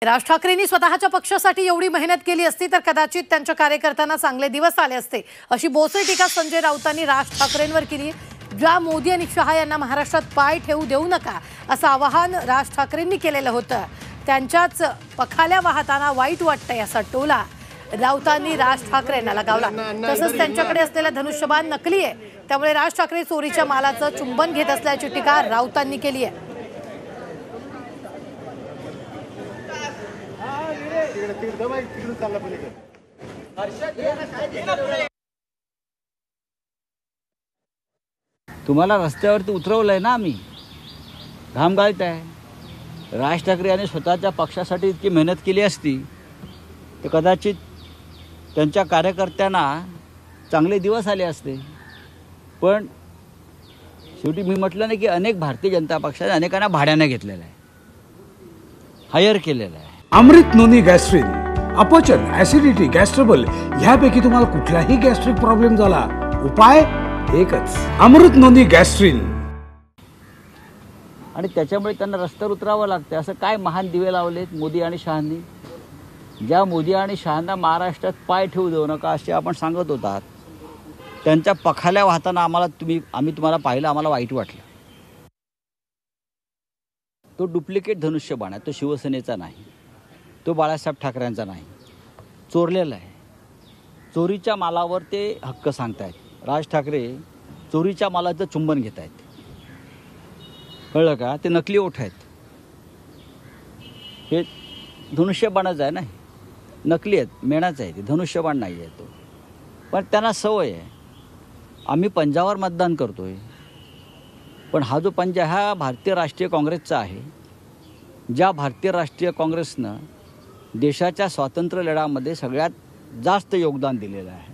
राज ठाकरेंनी स्वतःच्या पक्षासाठी एवढी मेहनत केली असती तर कदाचित त्यांच्या कार्यकर्त्यांना चांगले दिवस आले असते, अशी बोचरी टीका संजय राऊतांनी राज ठाकरेंवर केली। ज्या मोदी आणि शहा यांना महाराष्ट्रात पाय ठेवू देऊ नका असं आवाहन राज ठाकरेंनी केलेलं होतं। त्यांच्याच पखाल्या वाहताना वाईट वाटतंय असा टोला राऊतांनी राज ठाकरेंना लगावला। तसंच त्यांच्याकडे असलेला धनुष्यबाण नकली आहे, त्यामुळे राज ठाकरे चोरीच्या मालाचं चुंबन घेत असल्याची टीका राऊतांनी केली आहे। तुम्हाला रस्त्यावरती उतरवलंय ना आम्ही, घाम गाळत आहे। राज ठाकरे यांनी स्वतःच्या पक्षासाठी इतकी मेहनत केली असती तर कदाचित त्यांच्या कार्यकर्त्यांना चांगले दिवस आले असते। पण शेवटी मी म्हटलं नाही की अनेक भारतीय जनता पक्षाने अनेकांना भाड्याने घेतलेलं आहे, हायर केलेलं आहे। अमृत नोनी गॅस्ट्रिन, अपचन, ऍसिडिटी, गॅस्ट्रबल ह्यापैकी तुम्हाला कुठलाही गॅस्ट्रिक प्रॉब्लेम झाला, उपाय एकच, अमृत नोनी गॅस्ट्रिन। आणि त्याच्यामुळे त्यांना रस्त्यावर उतरावं लागतं। असं काय महान दिवे लावलेत मोदी आणि शहांनी? ज्या मोदी आणि शहांना महाराष्ट्रात पाय ठेवू देऊ नका असे आपण सांगत होतात, त्यांच्या पखाल्या वाहताना आम्ही तुम्हाला पाहिलं, आम्हाला वाईट वाटलं। तो डुप्लिकेट धनुष्यबाण आहे, तो शिवसेनेचा नाही, तो बाळासाहेब ठाकरेंचा नाही, चोरलेला आहे। चोरीच्या मालावर ते हक्क सांगतायत। राज ठाकरे चोरीच्या मालाचं चुंबन घेत आहेत, कळलं का? ते नकली ओठ आहेत, हे धनुष्यबाणच आहे ना, नकली आहेत, मेणाचं आहे, ते धनुष्यबाण नाही आहे तो। पण त्यांना सवय आहे, आम्ही पंजावर मतदान करतोय, पण हा जो पंजा हा भारतीय राष्ट्रीय काँग्रेसचा आहे। ज्या भारतीय राष्ट्रीय काँग्रेसनं देशाच्या स्वातंत्र्य लढ्यामध्ये सगळ्यात जास्त योगदान दिलेलं आहे।